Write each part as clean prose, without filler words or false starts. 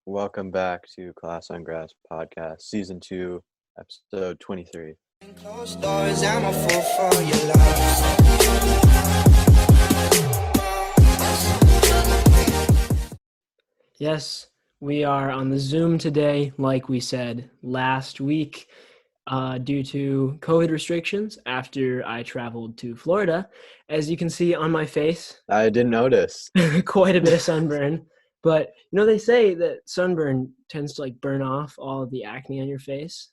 Welcome back to Class on Grass Podcast, Season 2, Episode 23. Closed doors, I'm a fool for your love. Yes, we are on the Zoom today, like we said last week, due to COVID restrictions after I traveled to Florida. As you can see on my face, I didn't notice. quite a bit of sunburn. But, they say that sunburn tends to, burn off all of the acne on your face.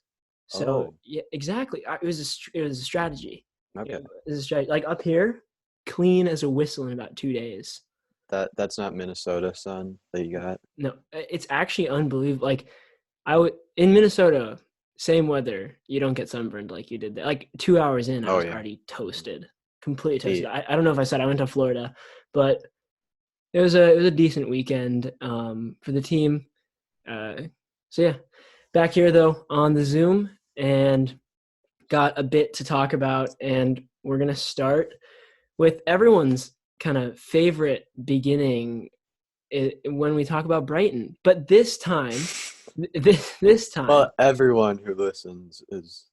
So, Oh. yeah, exactly. It was a strategy. Okay. It was a strategy. Like, up here, clean as a whistle in about 2 days. That's not Minnesota sun that you got? No, it's actually unbelievable. Like, in Minnesota, same weather, you don't get sunburned like you did there. Like 2 hours in, I was already toasted, completely toasted. I don't know if I said I went to Florida, but it was a decent weekend for the team. So yeah, back here though on the Zoom, and got a bit to talk about, and we're gonna start with everyone's kind of favorite beginning when we talk about Brighton. But this time, Well, everyone who listens is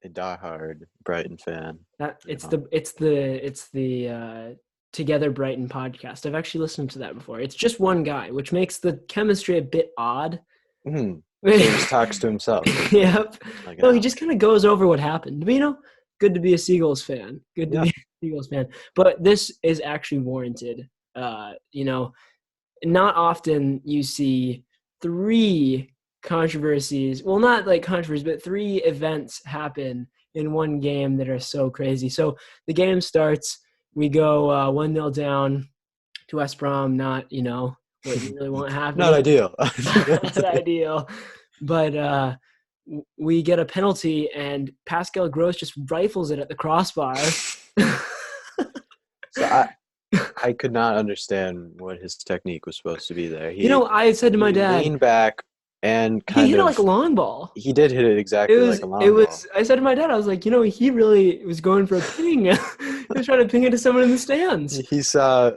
a diehard Brighton fan. It's the Together Brighton podcast. I've actually listened to that before. It's just one guy, which makes the chemistry a bit odd. So he just talks to himself. Yep. No, he just kind of goes over what happened. But, good to be a Seagulls fan. Good to be a Seagulls fan. But this is actually warranted. Not often you see three controversies. Well, not like controversies, but three events happen in one game that are so crazy. So the game starts. We go 1-0 down to West Brom. Not, what you really want to happen. Not ideal. Not ideal. But we get a penalty, and Pascal Gross just rifles it at the crossbar. So I could not understand what his technique was supposed to be there. I said to my dad, leaned back and he hit it like a long ball. He did hit it exactly like a long ball. I said to my dad, I was like, he really was going for a ping. He was trying to ping it to someone in the stands. He saw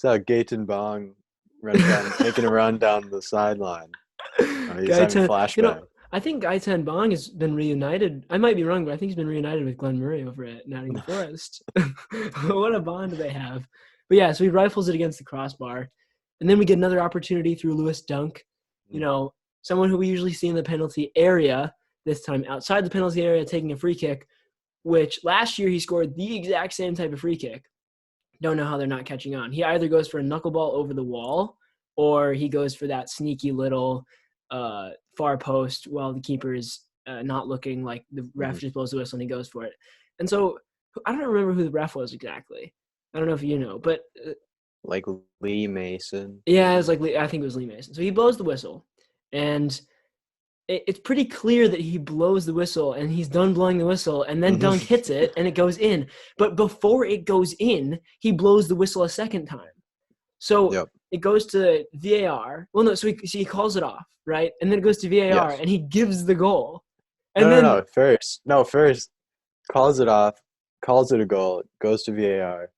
Gaten Bong making a run down the sideline. He's having a flashback. I think Gaetan Bong has been reunited. I might be wrong, but I think he's been reunited with Glenn Murray over at Nottingham Forest. What a bond they have. But yeah, so he rifles it against the crossbar. And then we get another opportunity through Lewis Dunk. Someone who we usually see in the penalty area, this time outside the penalty area, taking a free kick, which last year he scored the exact same type of free kick. Don't know how they're not catching on. He either goes for a knuckleball over the wall, or he goes for that sneaky little far post while the keeper is not looking, like the ref just blows the whistle and he goes for it. And so I don't remember who the ref was exactly. I don't know if you know, but like Lee Mason. Yeah, it was I think it was Lee Mason. So he blows the whistle, and it's pretty clear that he blows the whistle and he's done blowing the whistle, and then Dunk hits it and it goes in. But before it goes in, he blows the whistle a second time. So it goes to VAR. Well, no, so he calls it off, right? And then it goes to VAR, and he gives the goal. And First calls it off, calls it a goal, goes to VAR,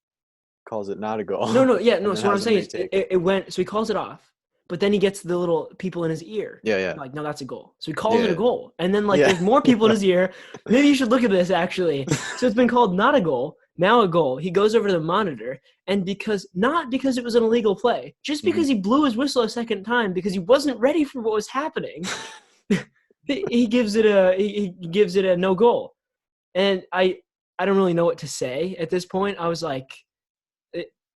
calls it not a goal. So what I'm saying is it went, so he calls it off, but then he gets the little people in his ear. Yeah. Like, no, that's a goal. So he calls it a goal. And then there's more people in his ear. Maybe you should look at this actually. So it's been called not a goal, now a goal. He goes over to the monitor, and not because it was an illegal play, just because he blew his whistle a second time because he wasn't ready for what was happening. he gives it a no goal. And I don't really know what to say at this point. I was like,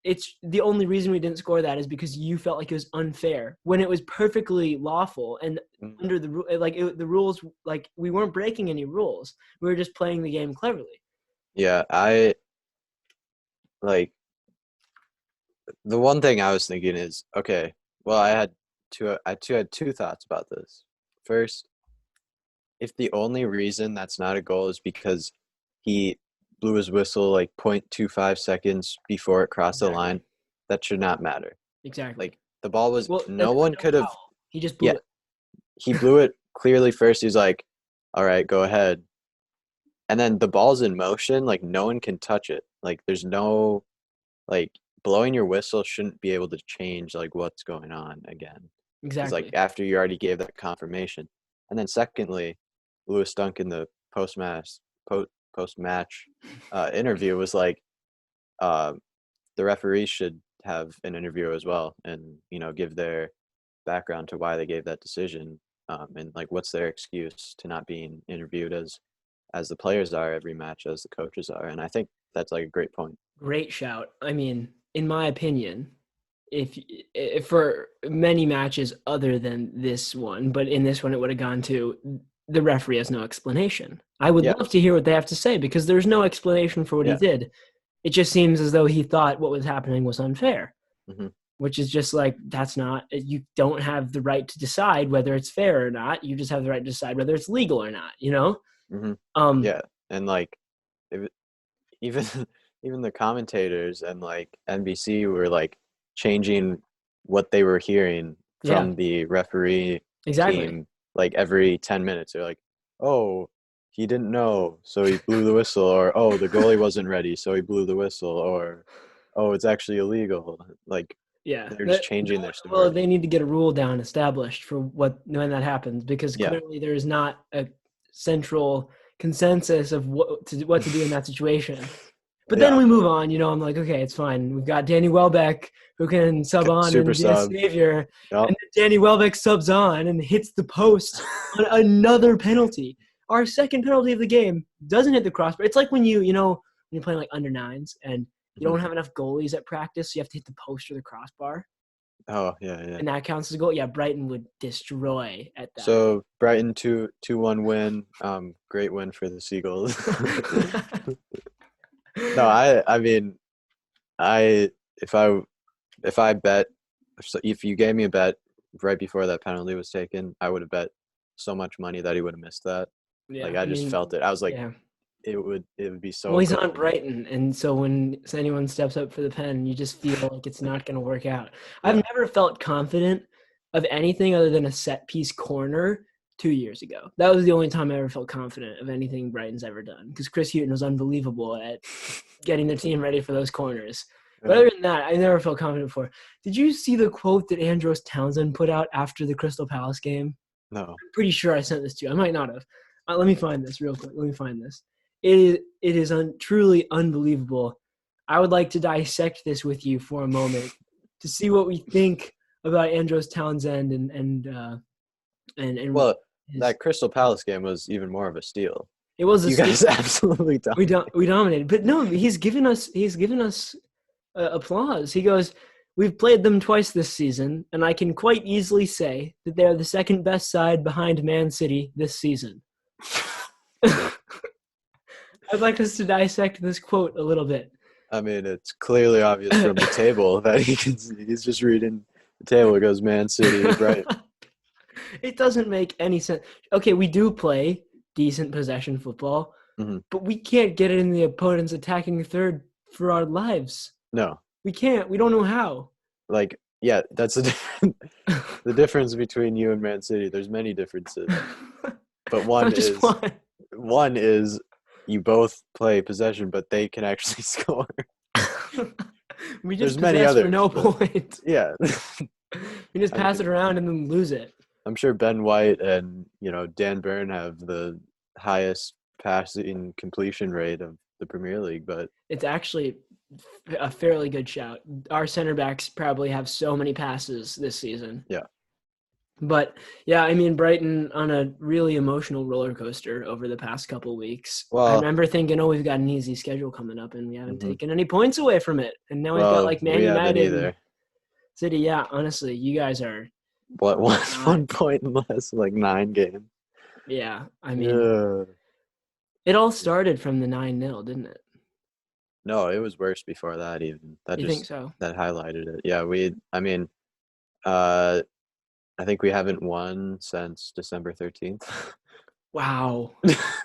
it's the only reason we didn't score that is because you felt like it was unfair when it was perfectly lawful and under the rules, we weren't breaking any rules. We were just playing the game cleverly. Yeah, the one thing I was thinking is, okay, well, I had two thoughts about this. First, if the only reason that's not a goal is because he blew his whistle 0.25 seconds before it crossed the line, that should not matter. Exactly. The ball was no one could have. He just blew it. He blew it clearly first. He's like, all right, go ahead. And then the ball's in motion, no one can touch it. There's no blowing your whistle shouldn't be able to change what's going on again. It's like Exactly. after you already gave that confirmation. And then secondly, Lewis Dunk in the post-match interview was like, uh, the referees should have an interview as well, and give their background to why they gave that decision, and like what's their excuse to not being interviewed as the players are every match, as the coaches are. And I think that's like a great point. Great shout. I mean, in my opinion, if for many matches other than this one, but in this one it would have gone to the referee has no explanation. I would Yeah. love to hear what they have to say because there's no explanation for what he Yeah. did. It just seems as though he thought what was happening was unfair, Mm-hmm. which is just like, that's not, you don't have the right to decide whether it's fair or not. You just have the right to decide whether it's legal or not, Mm-hmm. Yeah. And like even even the commentators and like NBC were like changing what they were hearing Yeah, from the referee exactly. team like every 10 minutes. They're like, oh, he didn't know, so he blew the whistle, or oh, the goalie wasn't ready, so he blew the whistle, or oh, it's actually illegal. Like Yeah. they're just changing their Well, story. they need to get a rule down established for when that happens, because Yeah. clearly there is not a central consensus of what to do in that situation. But then Yeah. we move on. I'm like, okay, it's fine. We've got Danny Welbeck who can sub on Super and be a sub. savior. Yep. And then Danny Welbeck subs on and hits the post on another penalty. Our second penalty of the game doesn't hit the crossbar. It's like when when you're playing like under nines and you don't have enough goalies at practice, so you have to hit the post or the crossbar. Oh, yeah. And that counts as a goal. Yeah, Brighton would destroy at that. So Brighton 2-1 win. Great win for the Seagulls. No, I mean, if I bet, so if you gave me a bet right before that penalty was taken, I would have bet so much money that he would have missed that. Yeah, Like I just felt it. I was like, yeah. it would be so Well, he's close. on Brighton, and so when anyone steps up for the pen, you just feel like it's not going to work out. I've Yeah. never felt confident of anything other than a set piece corner 2 years ago. That was the only time I ever felt confident of anything Brighton's ever done, because Chris Hughton was unbelievable at getting the team ready for those corners. But other than that, I never felt confident before. Did you see the quote that Andros Townsend put out after the Crystal Palace game? No. I'm pretty sure I sent this to you. I might not have. Let me find this real quick. Let me find this. It is truly unbelievable. I would like to dissect this with you for a moment to see what we think about Andros Townsend and Well, his, that Crystal Palace game was even more of a steal. it was a You guys steal. absolutely dominated. We dominated, but no, he's given us applause. He goes, "We've played them twice this season, and I can quite easily say that they are the second best side behind Man City this season." I'd like us to dissect this quote a little bit. I mean, it's clearly obvious from the table that he's just reading the table. It goes Man City, right? It doesn't make any sense. Okay, we do play decent possession football, but we can't get it in the opponent's attacking third for our lives. No. We can't. We don't know how. Like, yeah, that's the difference between you and Man City. There's many differences, but one is you both play possession, but they can actually score. We There's just many possess others, for no but- point. Yeah. We just pass it around and then lose it. I'm sure Ben White and Dan Byrne have the highest passing completion rate of the Premier League, but It's actually a fairly good shout. Our center backs probably have so many passes this season. Yeah. But yeah, I mean, Brighton on a really emotional roller coaster over the past couple weeks. I Well- remember thinking, oh, we've got an easy schedule coming up, and we haven't taken any points away from it. And now we've got like Man we haven't United, either. and City. Yeah, honestly, you guys are. What one point in less like 9 games? Yeah, I mean, it all started from the 9-0, didn't it? No, it was worse before that. Even that You just think so? that highlighted it. Yeah, I think we haven't won since December 13th. Wow.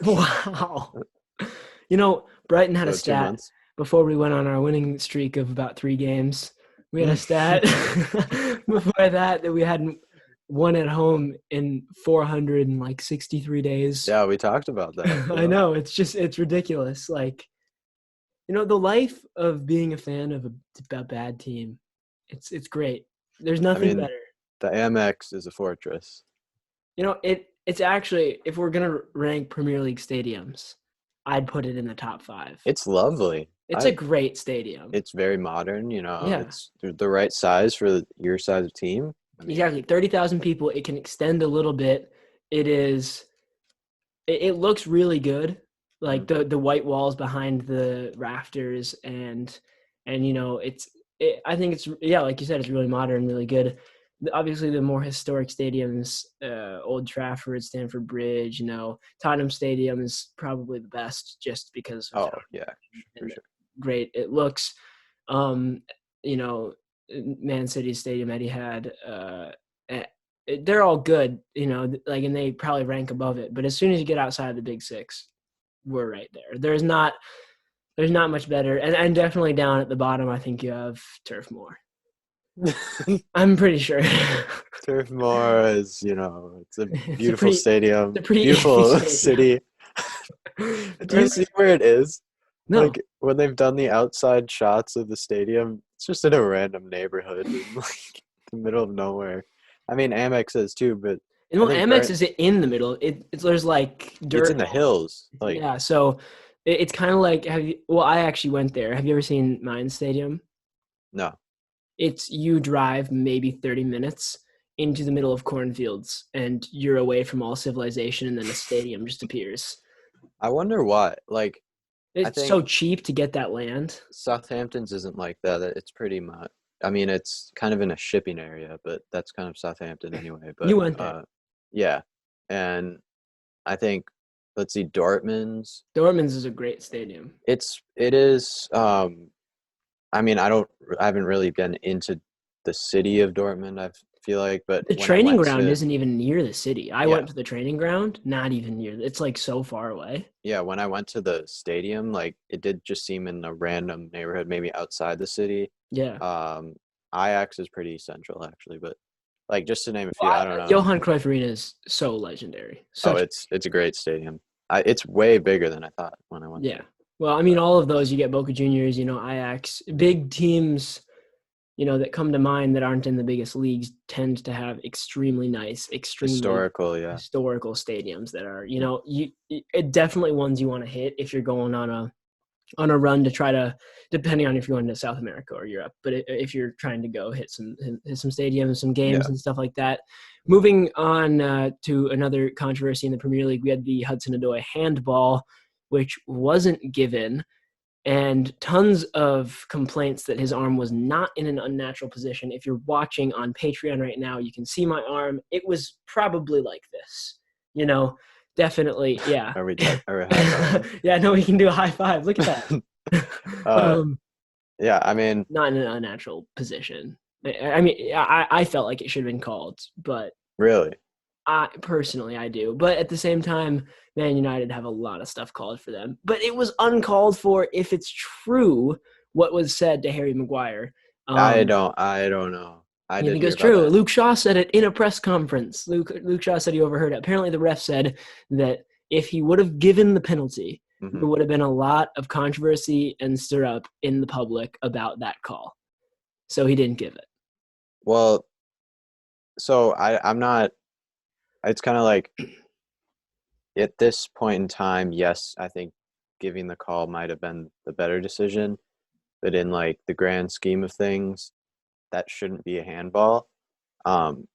Wow. Brighton had a So 2 stat months. before we went on our winning streak of about 3 games. We had a stat before that we hadn't won at home in 463 days. Yeah, we talked about that. I know. It's ridiculous. Like, the life of being a fan of a bad team, it's great. There's nothing better. The Amex is a fortress. It's actually, if we're gonna rank Premier League stadiums, I'd put it in the top 5. It's lovely. It's a great stadium. It's very modern. Yeah. It's the right size for your size of team. Exactly. 30,000 people. It can extend a little bit. It looks really good. Like the white walls behind the rafters and I think it's, like you said, it's really modern, really good. Obviously the more historic stadiums, Old Trafford, Stamford Bridge, Tottenham Stadium is probably the best just because of for sure. great it looks. Man City Stadium, Etihad, they're all good, and they probably rank above it. But as soon as you get outside of the big 6, we're right there. There's not much better. And definitely down at the bottom, I think you have Turf Moor. I'm pretty sure. Turf Moor is, it's a beautiful stadium. It's a pretty beautiful city. Do you see where it is? No. Like when they've done the outside shots of the stadium, it's just in a random neighborhood in like the middle of nowhere. I mean, Amex is too, but Amex is in the middle. There's like dirt. It's in the hills. So it's kind of like, I actually went there. Have you ever seen Mine Stadium? No. You drive maybe 30 minutes into the middle of cornfields and you're away from all civilization, and then a stadium just appears. I wonder why. Like, it's so cheap to get that land. Southampton's isn't like that. It's pretty much. I mean, it's kind of in a shipping area, but that's kind of Southampton anyway. But you went there. Yeah, and I think, let's see, Dortmund's is a great stadium. It is. I mean, I haven't really been into the city of Dortmund, I feel like, but the training ground isn't even near the city. I went to the training ground, not even near. It's like so far away. Yeah, when I went to the stadium, like it did just seem in a random neighborhood, maybe outside the city. Yeah. Ajax is pretty central, actually, but like just to name a few, I don't know. Johan Cruyff Arena is so legendary. It's a great stadium. It's way bigger than I thought when I went. Yeah. Well, I mean, all of those, you get Boca Juniors, Ajax, big teams, that come to mind that aren't in the biggest leagues tend to have extremely nice, historical stadiums that are, it definitely ones you want to hit if you're going on a run to try to, depending on if you're going to South America or Europe, but if you're trying to go hit some stadiums, some games and stuff like that. Moving on to another controversy in the Premier League, we had the Hudson-Odoi handball, which wasn't given, and tons of complaints that his arm was not in an unnatural position. If you're watching on Patreon right now, you can see my arm. It was probably like this, definitely. Yeah. Are we high five? Yeah, no, we can do a high five. Look at that. Yeah, I mean, not in an unnatural position. I mean, I felt like it should have been called, but really, I do. But at the same time, Man United have a lot of stuff called for them. But it was uncalled for if it's true what was said to Harry Maguire. I don't know. I think it's true. That. Luke Shaw said it in a press conference. Luke Shaw said he overheard it. Apparently the ref said that if he would have given the penalty, there would have been a lot of controversy and stir up in the public about that call. So he didn't give it. Well, so I'm not – it's kind of like at this point in time, yes, I think giving the call might have been the better decision. But in like the grand scheme of things, that shouldn't be a handball. I'm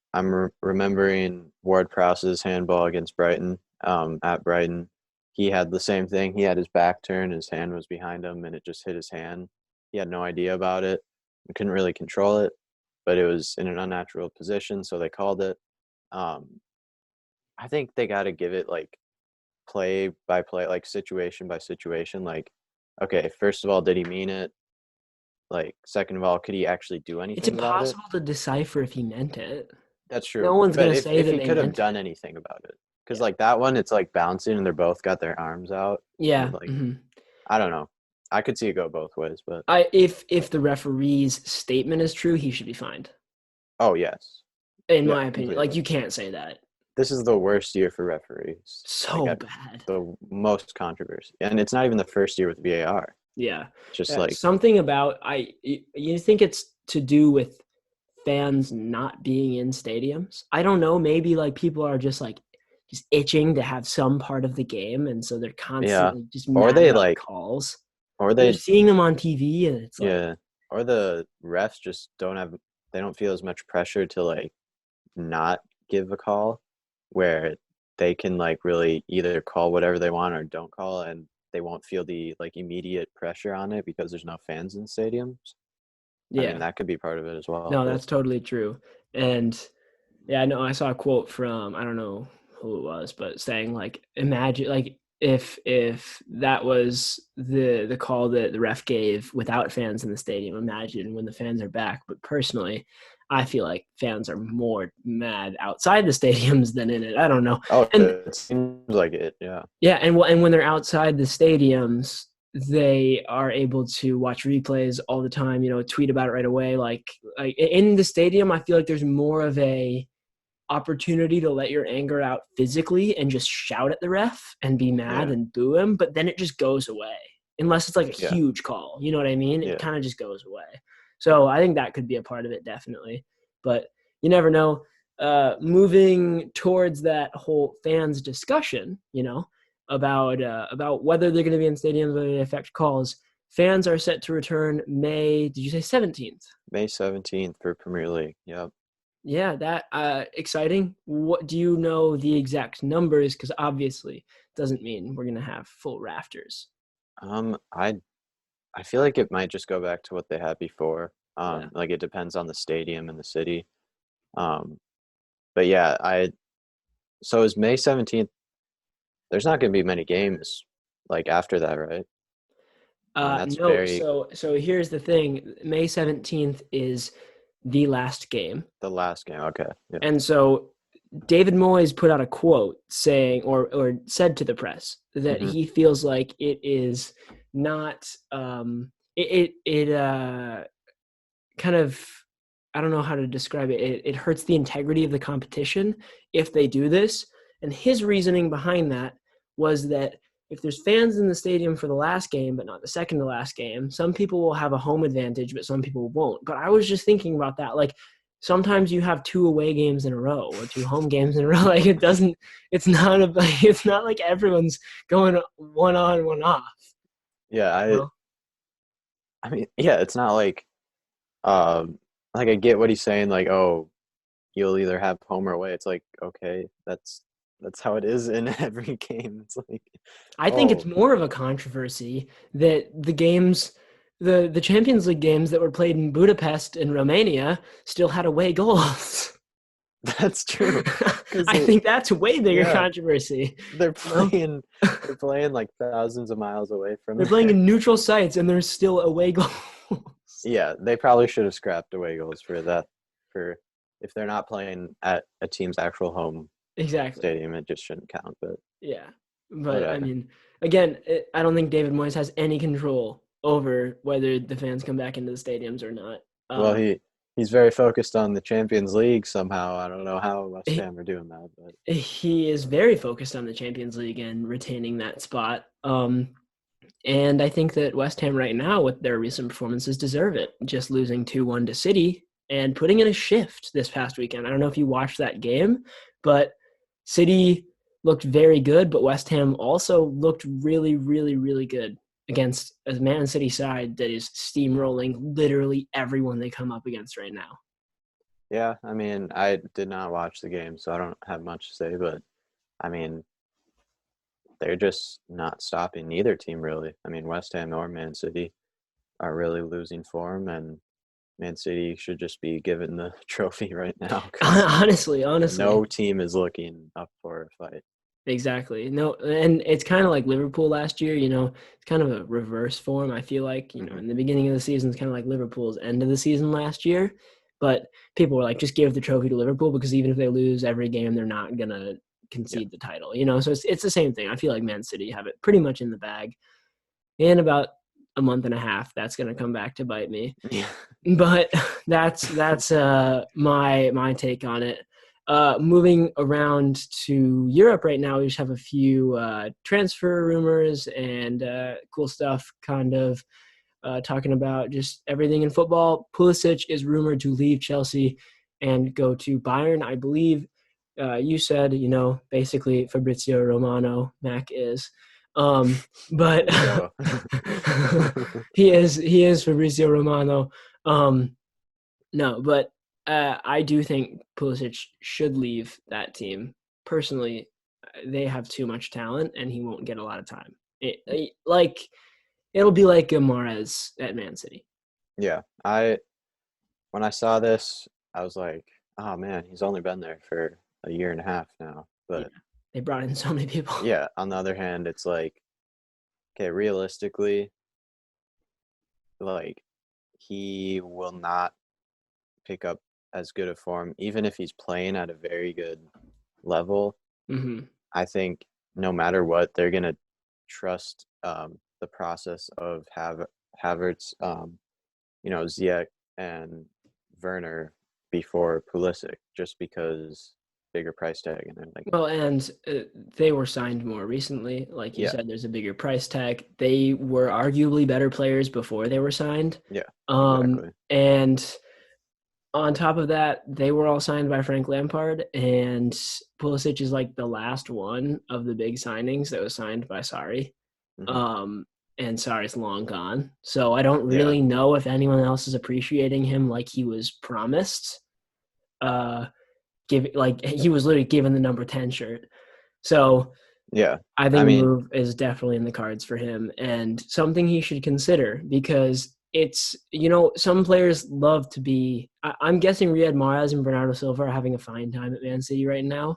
remembering Ward-Prowse's handball against Brighton at Brighton. He had the same thing. He had his back turned, his hand was behind him, and it just hit his hand. He had no idea about it. He couldn't really control it, but it was in an unnatural position, so they called it. I think they got to give it like play by play, like situation by situation. Like, okay, first of all, did he mean it? Like, second of all, could he actually do anything? It's impossible to decipher if he meant it. That's true. No one's going to say if that he they could have meant done anything about it. Because like that one, it's like bouncing and they're both got their arms out. Yeah. Like, I don't know. I could see it go both ways, but if the referee's statement is true, he should be fined. Oh yes. In my opinion, completely. Like you can't say that. This is the worst year for referees. So like, bad. The most controversy, and it's not even the first year with VAR. Yeah. Just like something about you think it's to do with fans not being in stadiums. I don't know. Maybe like people are just itching to have some part of the game, and so they're constantly just Or mad they about like, calls. or They're they seeing them on TV, and it's like, or the refs just they don't feel as much pressure to like not give a call, where they can like really either call whatever they want or don't call, and they won't feel the like immediate pressure on it because there's no fans in stadiums. I mean, yeah, that could be part of it as well. no, But that's totally true. And yeah, no, I saw a quote from, I don't know who it was, but saying like, imagine like if that was the call that the ref gave without fans in the stadium, imagine when the fans are back. But personally, I feel like fans are more mad outside the stadiums than in it. I don't know. And it seems like it. Yeah. yeah, and when they're outside the stadiums, they are able to watch replays all the time, tweet about it right away. Like in the stadium, I feel like there's more of a opportunity to let your anger out physically and just shout at the ref and be mad and boo him, but then it just goes away unless it's like a huge call. You know what I mean? It kind of just goes away. So I think that could be a part of it, definitely. But you never know. Moving towards that whole fans discussion, about whether they're going to be in stadiums, whether they affect calls. Fans are set to return May. Did you say 17th? May 17th for Premier League. Yep. Yeah, that exciting. What do you know the exact numbers? Because obviously, it doesn't mean we're gonna have full rafters. I feel like it might just go back to what they had before. Like it depends on the stadium and the city. But yeah, so is May 17th. There's not gonna be many games like after that, right? That's No. very So here's the thing. May 17th is the last game. the last game. Okay. Yeah. And so David Moyes put out a quote saying, or said to the press that he feels like it is not, kind of, I don't know how to describe it. It hurts the integrity of the competition if they do this. And his reasoning behind that was that if there's fans in the stadium for the last game, but not the second to last game, some people will have a home advantage, but some people won't. But I was just thinking about that. Like sometimes you have 2 away games in a row or 2 home games in a row. Like it's not like everyone's going one on, one off. Yeah. I mean, yeah, it's not like I get what he's saying. Like, oh, you'll either have home or away. It's like, okay, that's how it is in every game. It's like, I think it's more of a controversy that the games, the Champions League games that were played in Budapest and Romania still had away goals. That's true. I think that's a way bigger controversy. They're playing like thousands of miles away from They're playing in neutral sites and there's still away goals. Yeah, they probably should have scrapped away goals for that. For if they're not playing at a team's actual home stadium, it just shouldn't count. But I mean, again, I don't think David Moyes has any control over whether the fans come back into the stadiums or not. Well, he's very focused on the Champions League somehow. I don't know how West Ham are doing that, but he is very focused on the Champions League and retaining that spot. And I think that West Ham right now, with their recent performances, deserve it. Just losing 2-1 to City and putting in a shift this past weekend. I don't know if you watched that game, but City looked very good, but West Ham also looked really, really, really good against a Man City side that is steamrolling literally everyone they come up against right now. Yeah, I mean, I did not watch the game, so I don't have much to say, but I mean, they're just not stopping either team, really. I mean, West Ham or Man City are really losing form, and Man City should just be given the trophy right now. Honestly. No team is looking up for a fight. Exactly. No, and it's kind of like Liverpool last year, it's kind of a reverse form. I feel like, in the beginning of the season, it's kind of like Liverpool's end of the season last year. But people were like, just give the trophy to Liverpool because even if they lose every game, they're not going to concede the title, so it's the same thing. I feel like Man City have it pretty much in the bag. In about a month and a half, that's going to come back to bite me. Yeah. But that's my take on it. Moving around to Europe right now, we just have a few transfer rumors and cool stuff kind of talking about just everything in football. Pulisic is rumored to leave Chelsea and go to Bayern, I believe. You said, basically Fabrizio Romano, Mac is. But There he is Fabrizio Romano. No, but I do think Pulisic should leave that team. Personally, they have too much talent, and he won't get a lot of time. It'll be like Mahrez at Man City. Yeah, when I saw this, I was like, oh man, he's only been there for a year and a half now. But they brought in so many people. Yeah, on the other hand, it's like, okay, realistically, like he will not pick up as good a form, even if he's playing at a very good level. Mm-hmm. I think no matter what, they're gonna trust the process of Havertz, Ziyech and Werner before Pulisic, just because bigger price tag, and then and they were signed more recently. Like you said, there's a bigger price tag. They were arguably better players before they were signed. Yeah, exactly. And on top of that, they were all signed by Frank Lampard, and Pulisic is like the last one of the big signings that was signed by Sarri. Mm-hmm. And Sarri's long gone. So I don't really know if anyone else is appreciating him like he was promised. He was literally given the number 10 shirt. So yeah, I think the move is definitely in the cards for him, and something he should consider, because it's, some players love to be, I'm guessing Riyad Mahrez and Bernardo Silva are having a fine time at Man City right now.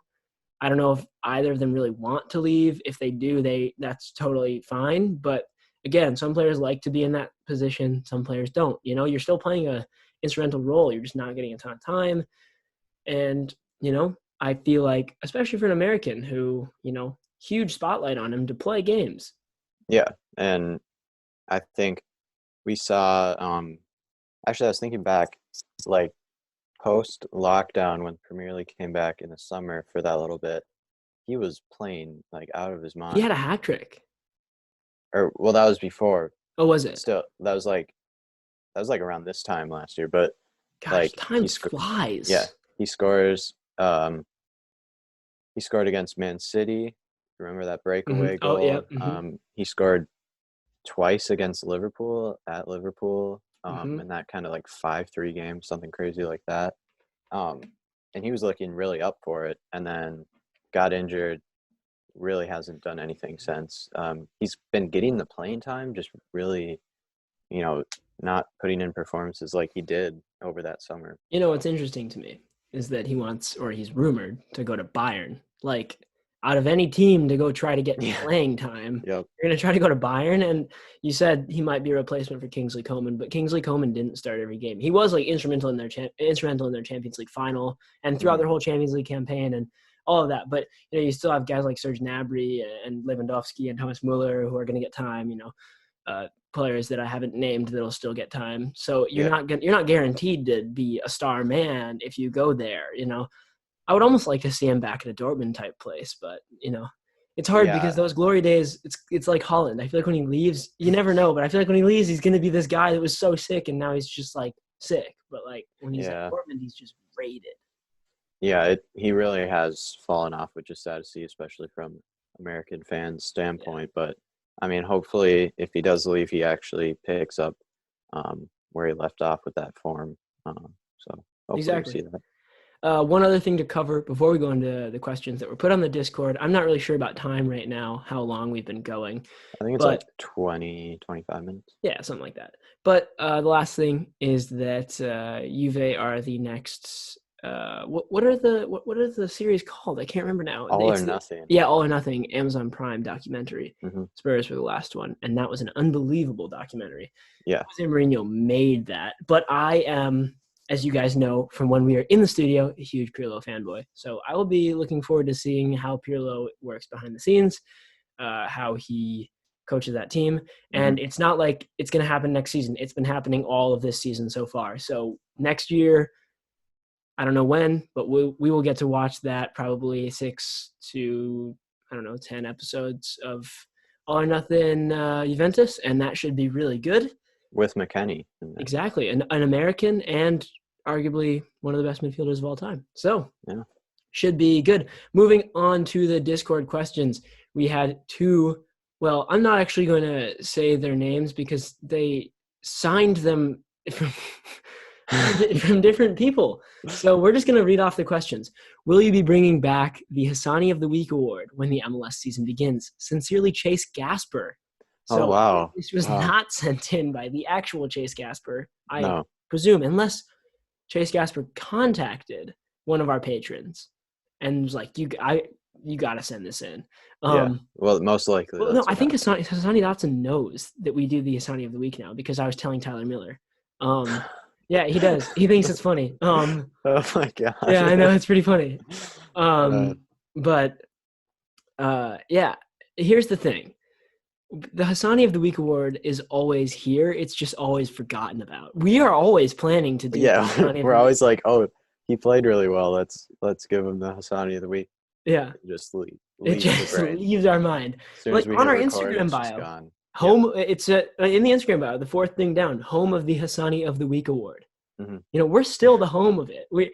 I don't know if either of them really want to leave. If they do, that's totally fine. But again, some players like to be in that position. Some players don't. You're still playing a instrumental role. You're just not getting a ton of time. And, I feel like, especially for an American who, huge spotlight on him to play games. Yeah. And I think we saw, actually I was thinking back, like post lockdown when Premier League came back in the summer for that little bit, he was playing like out of his mind. He had a hat trick. That was before. Oh, was it? Still, that was like around this time last year, but gosh, time flies. Yeah. He scores, he scored against Man City. Remember that breakaway goal? Oh, yeah. Mm-hmm. He scored twice against Liverpool, at Liverpool, in that kind of like 5-3 game, something crazy like that. And he was looking really up for it, and then got injured, really hasn't done anything since. He's been getting the playing time, just really, not putting in performances like he did over that summer. What's interesting to me is that he's rumored to go to Bayern. Like, out of any team to go try to get playing time, You're going to try to go to Bayern. And you said he might be a replacement for Kingsley Coman, but Kingsley Coman didn't start every game. He was like instrumental in their Champions League final and throughout their whole Champions League campaign and all of that. But you still have guys like Serge Gnabry and Lewandowski and Thomas Muller who are going to get time. Players that I haven't named that'll still get time. So you're not guaranteed to be a star man if you go there. I would almost like to see him back at a Dortmund type place, but it's hard because those glory days, it's like Holland. I feel like when he leaves, you never know, but I feel like when he leaves, he's going to be this guy that was so sick and now he's just like sick. But like when he's at Dortmund, he's just rated. Yeah, he really has fallen off, which is sad to see, especially from American fans' standpoint. Yeah. But I mean, hopefully, if he does leave, he actually picks up where he left off with that form. So hopefully exactly. we see that. One other thing to cover before we go into the questions that were put on the Discord. I'm not really sure about time right now, how long we've been going. I think it's like 20, 25 minutes. Yeah, something like that. But the last thing is that Juve are the next. What are the series called? I can't remember now. All or Nothing. All or Nothing. Amazon Prime documentary. Mm-hmm. Spurs were the last one, and that was an unbelievable documentary. Yeah, Jose Mourinho made that. But I am, as you guys know from when we are in the studio, a huge Pirlo fanboy. So I will be looking forward to seeing how Pirlo works behind the scenes, how he coaches that team. And it's not like it's going to happen next season. It's been happening all of this season so far. So next year, I don't know when, but we will get to watch that, probably 6 to, 10 episodes of All or Nothing Juventus, and that should be really good. with McKennie. Exactly. An American and arguably one of the best midfielders of all time. So Yeah. should be good. Moving on to the Discord questions. We had two. Well, I'm not actually going to say their names because they signed them from different people. So we're just going to read off the questions. Will you be bringing back the Hassani of the Week award when the MLS season begins? Sincerely, Chase Gasper. So wow. this was not sent in by the actual Chase Gasper, I presume, unless Chase Gasper contacted one of our patrons and was like, you got to send this in. Yeah. Well, most likely. Well, no, I think Hassani Dotson knows that we do the Hassani of the Week now because I was telling Tyler Miller. Yeah, he does. He thinks it's funny. Oh my god. Yeah, I know, it's pretty funny. But yeah, here's the thing. The Hassani of the Week award is always here. It's just always forgotten about. We are always planning to do. Yeah, we're always like, oh, he played really well. Let's give him the Hassani of the Week. Yeah, it just leaves our mind. Like on our Instagram bio, it's in the Instagram bio, the fourth thing down, home of the Hassani of the Week award. Mm-hmm. You know, we're still the home of it. We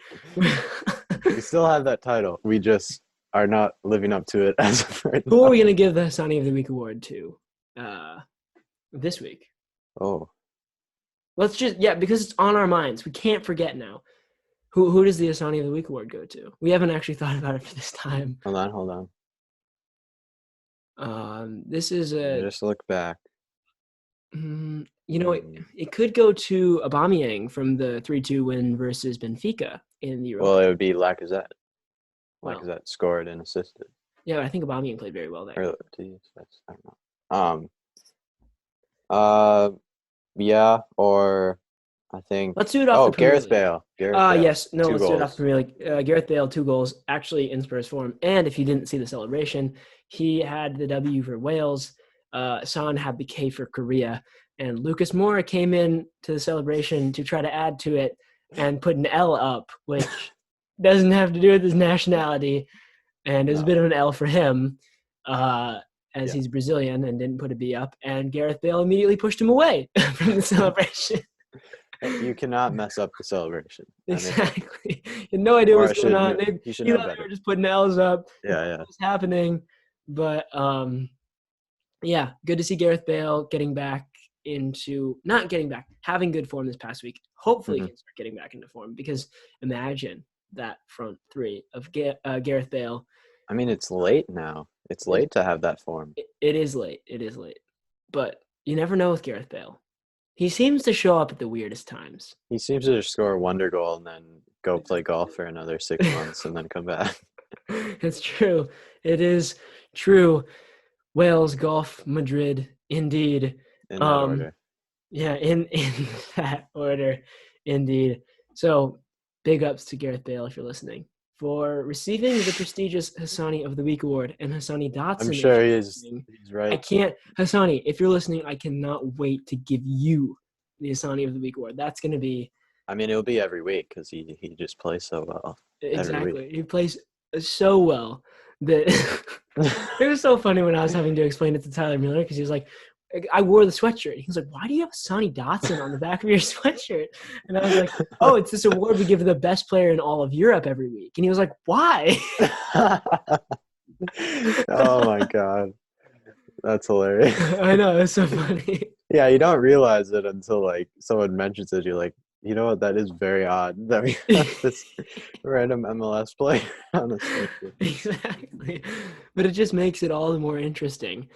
still have that title. We just are not living up to it as of right now. Who are we going to give the Hassani of the Week award to this week? Oh. Let's just, because it's on our minds. We can't forget now. Who does the Hassani of the Week award go to? We haven't actually thought about it for this time. Hold on. This is just look back. It could go to Aubameyang from the 3-2 win versus Benfica in the Europa. Well, it would be Lacazette. Lacazette scored and assisted. Yeah, I think Aubameyang played very well there. I don't know. Yeah, or I think. Let's do it off the Premier League. Gareth Bale. Yes. No, let's do it off the Premier League. Gareth Bale, 2 goals, actually in Spurs form. And if you didn't see the celebration, he had the W for Wales. Son had the K for Korea. And Lucas Moura came in to the celebration to try to add to it and put an L up, which doesn't have to do with his nationality. And it was a bit of an L for him, as he's Brazilian, and didn't put a B up. And Gareth Bale immediately pushed him away from the celebration. You cannot mess up the celebration. Exactly. You had no idea what's going on. You should know better. They were just putting L's up. Yeah. What's happening? But good to see Gareth Bale having good form this past week. Hopefully he can start getting back into form, because imagine that front three of Gareth Bale. I mean, it's late now. It's late to have that form. It is late. But you never know with Gareth Bale. He seems to show up at the weirdest times. He seems to just score a wonder goal and then go play golf for another 6 months and then come back. It's true. It is true. Wales, golf, Madrid, indeed. In that order. Yeah, in that order, indeed. So, big ups to Gareth Bale if you're listening for receiving the prestigious Hassani of the Week award, and Hassani Dotson. I'm sure he's right. Hassani, if you're listening, I cannot wait to give you the Hassani of the Week award. That's going to be. I mean, it'll be every week because he just plays so well. Exactly, he plays so well that it was so funny when I was having to explain it to Tyler Miller, because he was like, I wore the sweatshirt. He was like, why do you have Hassani Dotson on the back of your sweatshirt? And I was like, oh, it's this award we give the best player in all of Europe every week. And he was like, why? Oh, my God. That's hilarious. I know. It's so funny. Yeah, you don't realize it until, like, someone mentions it. You're like, you know what? That is very odd that we have this random MLS player on the sweatshirt. Exactly. But it just makes it all the more interesting.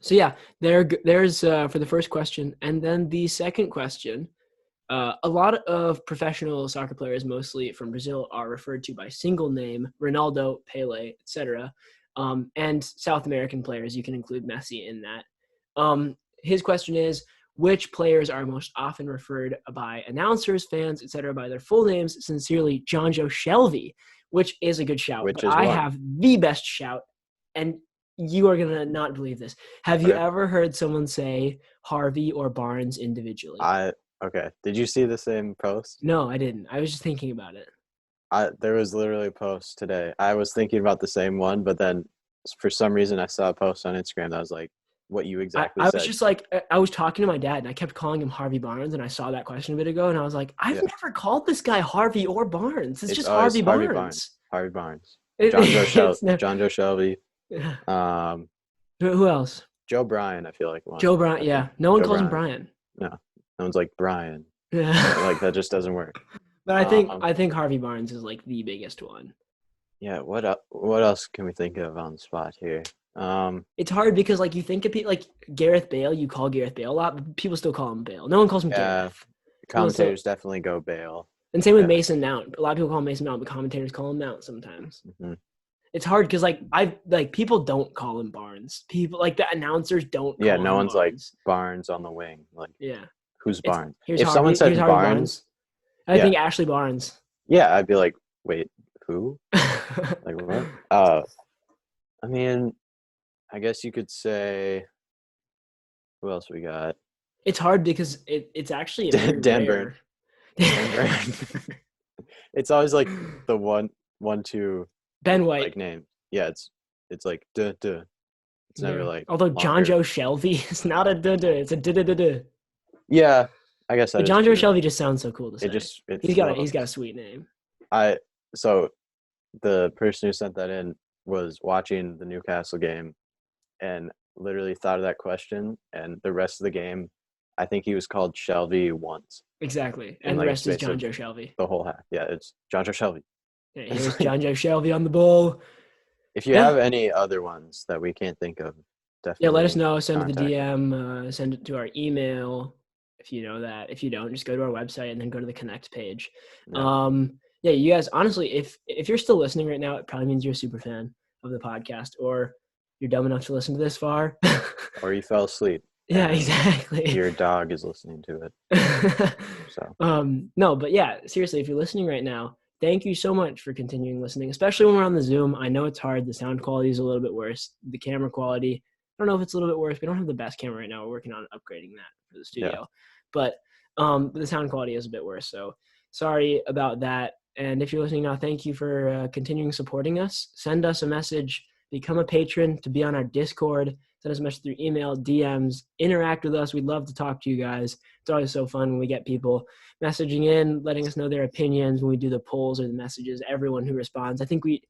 So yeah, there's for the first question. And then the second question, a lot of professional soccer players, mostly from Brazil, are referred to by single name: Ronaldo, Pele, etc. And South American players, you can include Messi in that. His question is, which players are most often referred by announcers, fans, etc. by their full names? Sincerely, Jonjo Shelvey, which is a good shout. I have the best shout, and you are going to not believe this. Have you ever heard someone say Harvey or Barnes individually? Okay. Did you see the same post? No, I didn't. I was just thinking about it. There was literally a post today. I was thinking about the same one, but then for some reason I saw a post on Instagram that was like, what you exactly I said. was just like, I was talking to my dad and I kept calling him Harvey Barnes, and I saw that question a bit ago and I was like, I've never called this guy Harvey or Barnes. It's just always Harvey Harvey Barnes. Harvey Barnes. It's never- John Joe Shelby. Yeah. Who else? Joe Bryan, I feel like one. Joe Bryan. Yeah. No one Joe calls Bryan. him Brian. No. No one's like Brian. Yeah. Like that just doesn't work. But I think Harvey Barnes is like the biggest one. Yeah, what else can we think of on the spot here? It's hard because like you think of people like Gareth Bale, you call Gareth Bale a lot, but people still call him Bale. No one calls him Gareth. Commentators definitely go Bale. And same with Mason Mount. A lot of people call him Mason Mount, but commentators call him Mount sometimes. Mm-hmm. It's hard because people don't call him Barnes. People like the announcers don't. Yeah, call no him one's Barnes. like Barnes on the wing. Like, yeah, who's Barnes? If someone said Barnes, I think Ashley Barnes. Yeah, I'd be like, wait, who? Like what? I mean, I guess you could say. Who else we got? It's hard because it's actually Dan Burn. It's always like the 1-2 Ben White like name. Yeah, it's like duh. It's never like. Although John Joe Shelby is not a duh. It's a duh. Yeah, I guess that. But John Joe Shelby just sounds so cool to say. He's got a sweet name. So the person who sent that in was watching the Newcastle game and literally thought of that question, and the rest of the game, I think he was called Shelby once. Exactly. And the rest is John Joe Shelby. The whole half. Yeah, it's John Joe Shelby. Yeah, here's John Joe Shelby on the ball. If you have any other ones that we can't think of, definitely. Yeah, let us know. Send it the DM. Send it to our email if you know that. If you don't, just go to our website and then go to the Connect page. Yeah, you guys, honestly, if you're still listening right now, it probably means you're a super fan of the podcast, or you're dumb enough to listen to this far. Or you fell asleep. Yeah, exactly. Your dog is listening to it. So. No, but yeah, seriously, if you're listening right now, thank you so much for continuing listening, especially when we're on the Zoom. I know it's hard. The sound quality is a little bit worse. The camera quality, I don't know if it's a little bit worse. We don't have the best camera right now. We're working on upgrading that for the studio. Yeah. But the sound quality is a bit worse. So sorry about that. And if you're listening now, thank you for continuing supporting us. Send us a message. Become a patron to be on our Discord. Send us a message through email, DMs. Interact with us. We'd love to talk to you guys. It's always so fun when we get people messaging in, letting us know their opinions when we do the polls or the messages. Everyone who responds. I think we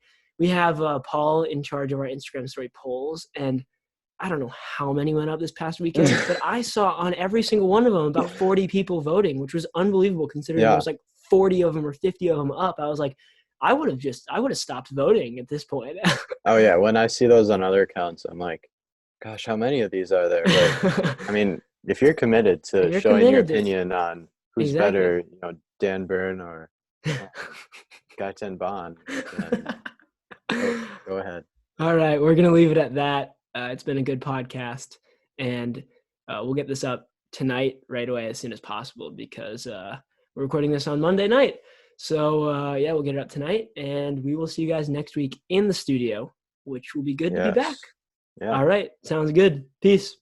have Paul in charge of our Instagram story polls, and I don't know how many went up this past weekend, but I saw on every single one of them about 40 people voting, which was unbelievable considering there was like 40 of them or 50 of them up. I was like, I would have stopped voting at this point. Oh yeah, when I see those on other accounts, I'm like, gosh, how many of these are there? But, I mean, if you're committed to showing your opinion on who's better, Dan Burn or Guy Ten Bond, then go ahead. All right, we're gonna leave it at that. It's been a good podcast, and we'll get this up tonight right away as soon as possible because we're recording this on Monday night. So, yeah, we'll get it up tonight, and we will see you guys next week in the studio, which will be good to be back. Yeah. All right. Sounds good. Peace.